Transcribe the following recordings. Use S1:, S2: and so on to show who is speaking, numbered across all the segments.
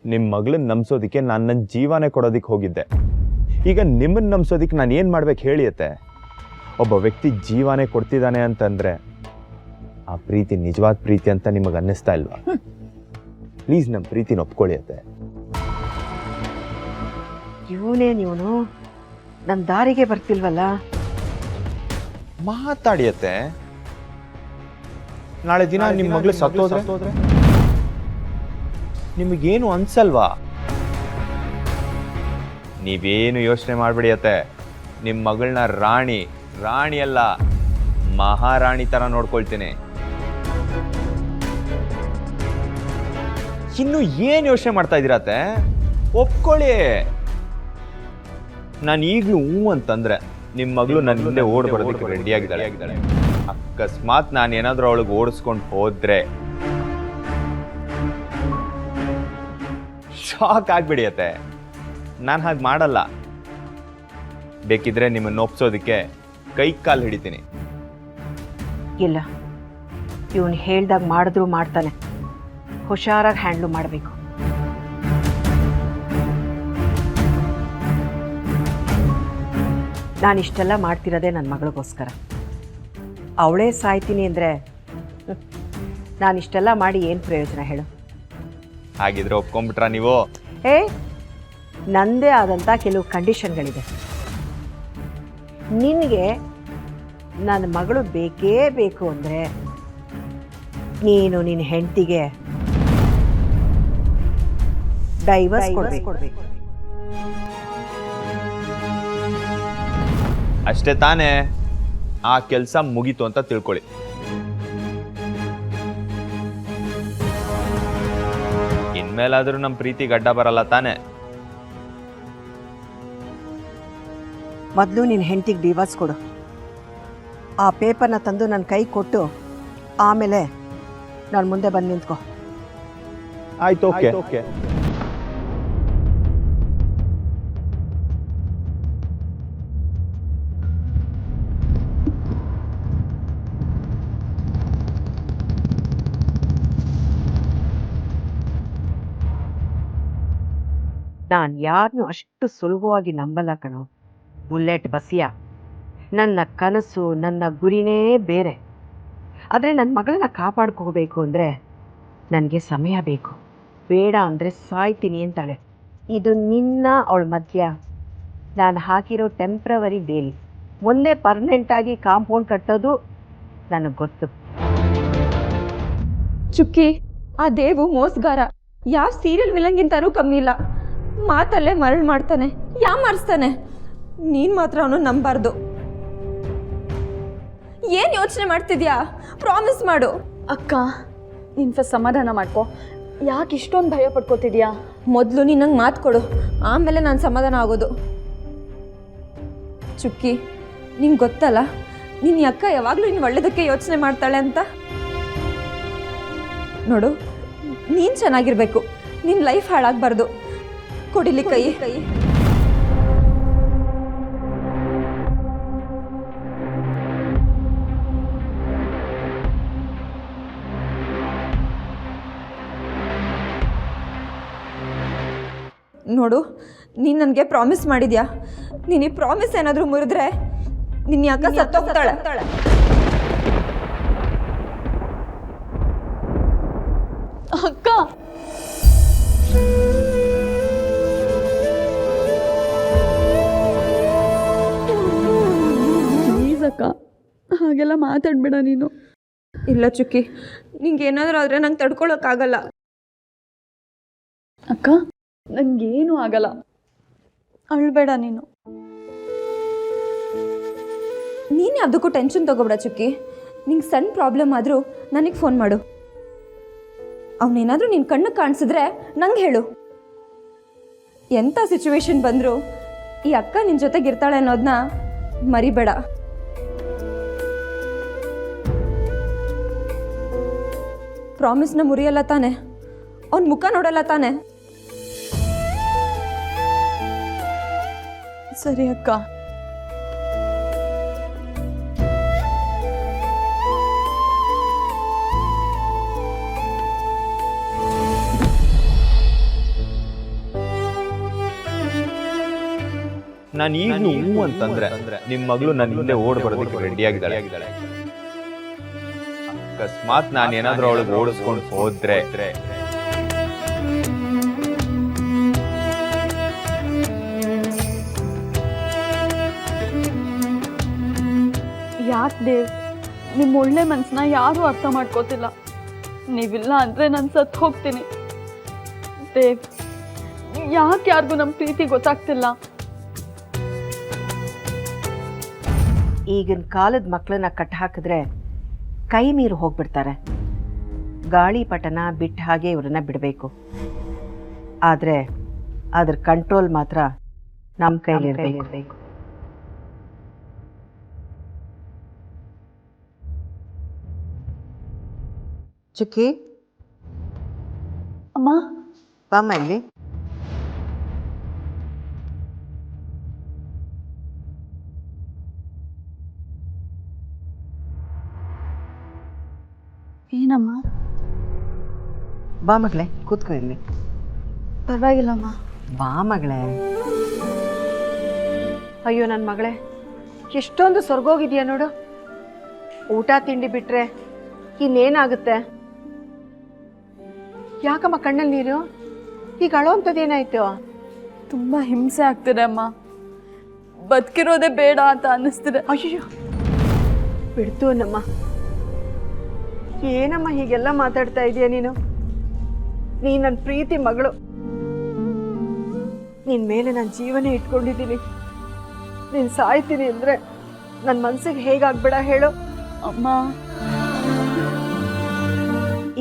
S1: ನಿಮ್ಮ ಮಗಳನ್ನ ನಂಬಿಸೋದಕ್ಕೆ ನಾನು ನನ್ನ ಜೀವನೇ ಕೊಡೋದಕ್ಕೆ ಹೋಗಿದ್ದೆ. ಈಗ ನಿಮ್ಮನ್ನು ನಂಬಿಸೋದಕ್ಕೆ ನಾನು ಏನು ಮಾಡ್ಬೇಕು ಹೇಳಿಯತ್ತೆ? ಒಬ್ಬ ವ್ಯಕ್ತಿ ಜೀವನೇ ಕೊಡ್ತಿದ್ದಾನೆ ಅಂತಂದರೆ ಆ ಪ್ರೀತಿ ನಿಜವಾದ ಪ್ರೀತಿ ಅಂತ ನಿಮಗೆ ಅನ್ನಿಸ್ತಾ ಇಲ್ವಾ? ಪ್ಲೀಸ್ ನಮ್ಮ ಪ್ರೀತಿನ ಒಪ್ಕೊಳ್ಳಿಯತ್ತೆ.
S2: ಇವನು ನನ್ನ ದಾರಿಗೆ ಬರ್ತಿಲ್ವಲ್ಲ.
S1: ಮಾತಾಡಿಯತ್ತೆ. ನಾಳೆ ದಿನ ನಿಮ್ಮ ಮಗಳು ಸತ್ತೋದ್ರೆ ನಿಮಗೇನು ಅನ್ಸಲ್ವಾ? ನೀವೇನು ಯೋಚನೆ ಮಾಡ್ಬಿಡಿಯತ್ತೆ. ನಿಮ್ಮ ಮಗಳನ್ನ ರಾಣಿ ಅಲ್ಲ, ಮಹಾರಾಣಿ ತರ ನೋಡ್ಕೊಳ್ತೀನಿ. ಇನ್ನು ಏನು ಯೋಚನೆ ಮಾಡ್ತಾ ಇದ್ದೀರತ್ತೆ? ಒಪ್ಕೊಳ್ಳಿ. ನಾನು ಈಗಲೂ ಅಂತಂದ್ರೆ ನಿಮ್ಮ ಮಗಳು ನನ್ನ ಹಿಂದೆ ಓಡ್ ಬರೋದಕ್ಕೆ ರೆಡಿಯಾಗಿದ್ದಾಳೆ. ಅಕಸ್ಮಾತ್ ನಾನು ಏನಾದರೂ ಅವಳಿಗೆ ಓಡಿಸ್ಕೊಂಡು ಹೋದ್ರೆ ಶಾಕ್ ಆಗ್ಬಿಡಿಯತ್ತೆ. ನಾನು ಹಾಗೆ ಮಾಡಲ್ಲ. ಬೇಕಿದ್ರೆ ನಿಮ್ಮನ್ನು ಒಪ್ಸೋದಕ್ಕೆ ಕೈ ಕಾಲು ಹಿಡಿತೀನಿ.
S2: ಇಲ್ಲ, ಇವನು ಹೇಳ್ದಾಗ ಮಾಡಿದ್ರು ಮಾಡ್ತಾನೆ. ಹುಷಾರಾಗಿ ಹ್ಯಾಂಡ್ಲು ಮಾಡಬೇಕು. ನಾನಿಷ್ಟೆಲ್ಲ ಮಾಡ್ತಿರೋದೇ ನನ್ನ ಮಗಳಿಗೋಸ್ಕರ. ಅವಳೇ ಸಾಯ್ತೀನಿ ಅಂದರೆ ನಾನಿಷ್ಟೆಲ್ಲ ಮಾಡಿ ಏನು ಪ್ರಯೋಜನ ಹೇಳು?
S1: ಹಾಗಿದ್ರೆ ಒಪ್ಕೊಂಡ್ಬಿಟ್ರಾ ನೀವು?
S2: ನಂದೇ ಆದಂಥ ಕೆಲವು ಕಂಡೀಷನ್ಗಳಿದೆ. ನಿನಗೆ ನನ್ನ ಮಗಳು ಬೇಕೇ ಬೇಕು ಅಂದರೆ ನೀನು ನಿನ್ನ ಹೆಂಡತಿಗೆ ಡೈವರ್ಸ್ ಕೊಡಬೇಕು.
S1: ಅಷ್ಟೇ ತಾನೇ? ಆ ಕೆಲಸ ಮುಗೀತು ಅಂತ ತಿಳ್ಕೊಳ್ಳಿ. ಇನ್ಮೇಲಾದ್ರೂ ನಮ್ಮ ಪ್ರೀತಿಗೆ ಅಡ್ಡ ಬರಲ್ಲ ತಾನೆ?
S2: ಮೊದಲು ನಿನ್ನ ಹೆಂಡತಿಗೆ ಡಿವೋರ್ಸ್ ಕೊಡು. ಆ ಪೇಪರ್ನ ತಂದು ನನ್ನ ಕೈ ಕೊಟ್ಟು ಆಮೇಲೆ ನಾನು ಮುಂದೆ ಬಂದು ನಿಂತ್ಕೊ.
S1: ಆಯ್ತು, ಓಕೆ.
S2: ನಾನು ಯಾರನ್ನೂ ಅಷ್ಟು ಸುಲಭವಾಗಿ ನಂಬಲ್ಲ ಕಣೋ. ಬುಲೆಟ್ ಬಸಿಯ. ನನ್ನ ಕನಸು, ನನ್ನ ಗುರಿನೇ ಬೇರೆ. ಆದರೆ ನನ್ನ ಮಗಳನ್ನ ಕಾಪಾಡ್ಕೋಬೇಕು ಅಂದರೆ ನನಗೆ ಸಮಯ ಬೇಕು. ಬೇಡ ಅಂದರೆ ಸಾಯ್ತೀನಿ ಅಂತಾಳೆ. ಇದು ನಿನ್ನ ಅವಳ ಮಧ್ಯ ನಾನು ಹಾಕಿರೋ ಟೆಂಪ್ರವರಿ ಬೇಲಿ. ಮುಂದೆ ಪರ್ಮನೆಂಟಾಗಿ ಕಾಂಪೌಂಡ್ ಕಟ್ಟೋದು ನನಗೆ ಗೊತ್ತು.
S3: ಚುಕ್ಕಿ, ಆ ದೇವು ಮೋಸಗಾರ. ಯಾವ ಸೀರಿಯಲ್ ವಿಲನ್ಗಿಂತನೂ ಕಮ್ಮಿ ಇಲ್ಲ. ಮಾತಲ್ಲೇ ಮರಳು ಮಾಡ್ತಾನೆ, ಮಾರಿಸ್ತಾನೆ. ನೀನು ಮಾತ್ರ ಅವನು ನಂಬಾರ್ದು. ಏನು ಯೋಚನೆ ಮಾಡ್ತಿದ್ಯಾ? ಪ್ರಾಮಿಸ್ ಮಾಡು.
S4: ಅಕ್ಕ, ನೀನು ಫಸ್ಟ್ ಸಮಾಧಾನ ಮಾಡ್ಕೊ. ಯಾಕೆ ಇಷ್ಟೊಂದು ಭಯ ಪಡ್ಕೋತಿದ್ಯಾ?
S3: ಮೊದಲು ನೀನು ನಂಗೆ ಮಾತು ಕೊಡು, ಆಮೇಲೆ ನಾನು ಸಮಾಧಾನ ಆಗೋದು. ಚುಕ್ಕಿ, ನಿಂಗೆ ಗೊತ್ತಲ್ಲ ನಿನ್ನ ಅಕ್ಕ ಯಾವಾಗಲೂ ನೀನು ಒಳ್ಳೇದಕ್ಕೆ ಯೋಚನೆ ಮಾಡ್ತಾಳೆ ಅಂತ. ನೋಡು, ನೀನು ಚೆನ್ನಾಗಿರ್ಬೇಕು, ನಿನ್ನ ಲೈಫ್ ಹಾಳಾಗಬಾರ್ದು. ಕೊಡಿಲಿ ಕೈ. ನೋಡು, ನೀನು ನನಗೆ ಪ್ರಾಮಿಸ್ ಮಾಡಿದ್ಯಾ. ನೀನು ಈ ಪ್ರಾಮಿಸ್ ಏನಾದರೂ ಮುರಿದ್ರೆ ನಿನ್ನ ಯಾಕ ಸತ್ತೋಗ್ತಾಳೆ.
S4: ಅಕ್ಕ, ಪ್ಲೀಸ್ ಅಕ್ಕ, ಹಾಗೆಲ್ಲ ಮಾತಾಡ್ಬೇಡ ನೀನು.
S3: ಇಲ್ಲ ಚುಕ್ಕಿ, ನಿಂಗೆ ಏನಾದರೂ ಆದರೆ ನಂಗೆ ತಡ್ಕೊಳಕ್ಕಾಗಲ್ಲ.
S4: ಅಕ್ಕ, ನನಗೇನು ಆಗಲ್ಲ, ಅಳ್ಬೇಡ ನೀನು.
S3: ನೀನು ಅದಕ್ಕೂ ಟೆನ್ಷನ್ ತಗೋಬೇಡ ಚುಕ್ಕಿ. ನಿಂಗೆ ಸಣ್ಣ ಪ್ರಾಬ್ಲಮ್ ಆದರೂ ನನಗೆ ಫೋನ್ ಮಾಡು. ಅವನೇನಾದರೂ ನಿನ್ನ ಕಣ್ಣು ಕಾಣಿಸಿದ್ರೆ ನಂಗೆ ಹೇಳು. ಎಂಥ ಸಿಚುವೇಶನ್ ಬಂದರೂ ಈ ಅಕ್ಕ ನಿನ್ನ ಜೊತೆಗಿರ್ತಾಳೆ ಅನ್ನೋದನ್ನ ಮರಿಬೇಡ. ಪ್ರಾಮಿಸ್ನ ಮುರಿಯಲ್ಲ ತಾನೆ? ಅವನ ಮುಖ ನೋಡಲ್ಲ ತಾನೆ?
S4: ಸರಿ ಅಕ್ಕ.
S1: ನಾನು ಈಗಲೂ ಹೂ ಅಂತಂದ್ರೆ ನಿಮ್ಮ ಮಗಳು ನನ್ನ ಹಿಂದೆ ಓಡ್ ಬರೋದಕ್ಕೆ ರೆಡಿಯಾಗಿದ್ದಾಳೆ. ಅಕಸ್ಮಾತ್ ನಾನು ಏನಾದ್ರೂ ಅವಳಿಗೆ ಓಡಿಸ್ಕೊಂಡು ಹೋದ್ರೆ
S4: ಯಾಕೆ ದೇವ್, ನಿಮ್ಮ ಒಳ್ಳೆ ಮನಸ್ಸನ್ನ ಯಾರೂ ಅರ್ಥ ಮಾಡ್ಕೋತಿಲ್ಲ. ನೀವಿಲ್ಲ ಅಂದರೆ ನಾನು ಸತ್ತು ಹೋಗ್ತೀನಿ. ದೇವ್, ಯಾಕೆ ಯಾರಿಗೂ ನಮ್ಮ ಪ್ರೀತಿ ಗೊತ್ತಾಗ್ತಿಲ್ಲ?
S2: ಈಗಿನ ಕಾಲದ ಮಕ್ಕಳನ್ನ ಕಟ್ ಹಾಕಿದ್ರೆ ಕೈ ಮೀರಿ ಹೋಗ್ಬಿಡ್ತಾರೆ. ಗಾಳಿಪಟನ ಬಿಟ್ಟ ಹಾಗೆ ಇವ್ರನ್ನ ಬಿಡಬೇಕು. ಆದರೆ ಅದ್ರ ಕಂಟ್ರೋಲ್ ಮಾತ್ರ ನಮ್ಮ ಕೈಲಿರಬೇಕು. ಚುಕ್ಕಿ,
S4: ಅಮ್ಮ,
S2: ಬಾಮ್ಮ ಇಲ್ಲಿ.
S4: ಏನಮ್ಮ?
S2: ಬಾ ಮಗಳೇ, ಕೂತ್ಕೋ ಇಲ್ಲಿ.
S4: ಪರವಾಗಿಲ್ಲಮ್ಮ.
S2: ಬಾ ಮಗಳೇ. ಅಯ್ಯೋ ನನ್ನ ಮಗಳೇ, ಎಷ್ಟೊಂದು ಸ್ವರ್ಗೋಗಿದೆಯಾ ನೋಡು. ಊಟ ತಿಂಡಿ ಬಿಟ್ರೆ ಇನ್ನೇನಾಗುತ್ತೆ? ಯಾಕಮ್ಮ ಕಣ್ಣಲ್ಲಿ ನೀರು? ಈಗ ಅಳೋಂಥದ್ದೇನಾಯ್ತು?
S4: ತುಂಬ ಹಿಂಸೆ ಆಗ್ತಿದೆ ಅಮ್ಮ. ಬದುಕಿರೋದೇ ಬೇಡ ಅಂತ ಅನ್ನಿಸ್ತಿದೆ.
S2: ಅಯ್ಯೋ ಬಿಡ್ತು ನಮ್ಮ. ಏನಮ್ಮ ಹೀಗೆಲ್ಲ ಮಾತಾಡ್ತಾ ಇದೀಯ ನೀನು? ನೀ ನನ್ನ ಪ್ರೀತಿ ಮಗಳು. ನಿನ್ನ ಮೇಲೆ ನಾನು ಜೀವನ ಇಟ್ಕೊಂಡಿದ್ದೀನಿ. ನೀನು ಸಾಯ್ತೀನಿ ಅಂದರೆ ನನ್ನ ಮನಸ್ಸಿಗೆ ಹೇಗಾಗ್ಬೇಡ ಹೇಳು.
S4: ಅಮ್ಮ,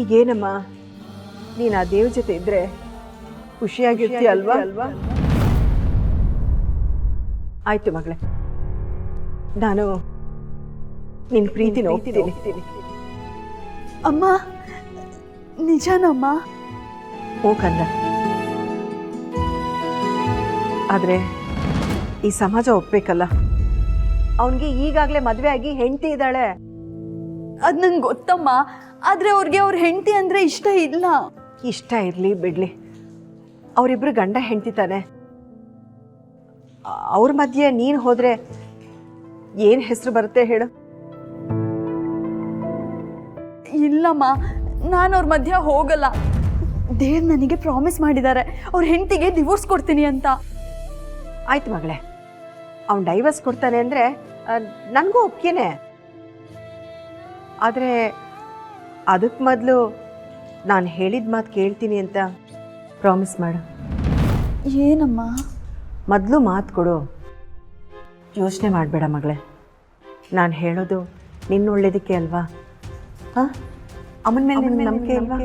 S2: ಈಗೇನಮ್ಮ, ನೀನು ಆ ದೇವ್ರ ಜೊತೆ ಇದ್ರೆ ಖುಷಿಯಾಗಿರ್ತೀಯ ಅಲ್ವಾ? ಆಯ್ತು ಮಗಳೇ, ನಾನು ನಿನ್ನ ಪ್ರೀತಿ ನೋಡ್ತೀನಿ.
S4: ಅಮ್ಮ, ನಿಜನಮ್ಮ?
S2: ಹೋಗಂದ. ಆದರೆ ಈ ಸಮಾಜ ಒಪ್ಬೇಕಲ್ಲ. ಅವನಿಗೆ ಈಗಾಗಲೇ ಮದುವೆ ಆಗಿ ಹೆಂಡತಿ ಇದ್ದಾಳೆ.
S4: ಅದು ನಂಗೆ ಗೊತ್ತಮ್ಮ. ಆದರೆ ಅವ್ರಿಗೆ ಅವ್ರ ಹೆಂಡತಿ ಅಂದರೆ ಇಷ್ಟ ಇಲ್ಲ.
S2: ಇಷ್ಟ ಇರಲಿ ಬಿಡಲಿ, ಅವರಿಬ್ರು ಗಂಡ ಹೆಂಡತಿ ತಾನೆ. ಅವ್ರ ಮಧ್ಯೆ ನೀನು ಹೋದರೆ ಏನು ಹೆಸರು ಬರುತ್ತೆ ಹೇಳು?
S4: ಇಲ್ಲಮ್ಮ, ನಾನು ಅವ್ರ ಮಧ್ಯ ಹೋಗಲ್ಲ. ದೇವ್ ನನಗೆ ಪ್ರಾಮಿಸ್ ಮಾಡಿದ್ದಾರೆ, ಅವ್ರ ಹೆಂಡತಿಗೆ ಡಿವೋರ್ಸ್ ಕೊಡ್ತೀನಿ ಅಂತ.
S2: ಆಯ್ತು ಮಗಳೇ, ಅವ್ನು ಡೈವರ್ಸ್ ಕೊಡ್ತಾನೆ ಅಂದರೆ ನನಗೂ ಒಪ್ಕೇನೆ. ಆದರೆ ಅದಕ್ಕೆ ಮೊದಲು ನಾನು ಹೇಳಿದ ಮಾತು ಕೇಳ್ತೀನಿ ಅಂತ ಪ್ರಾಮಿಸ್ ಮಾಡು.
S4: ಏನಮ್ಮ?
S2: ಮೊದಲು ಮಾತು ಕೊಡು. ಯೋಚನೆ ಮಾಡಬೇಡ ಮಗಳೇ. ನಾನು ಹೇಳೋದು ನಿನ್ನ ಒಳ್ಳೇದಕ್ಕೆ ಅಲ್ವಾ? ಹಾಂ, ಅಮ್ಮನ ಮೇಲೆ ನಂಬಿಕೆ ಅಲ್ವಾ?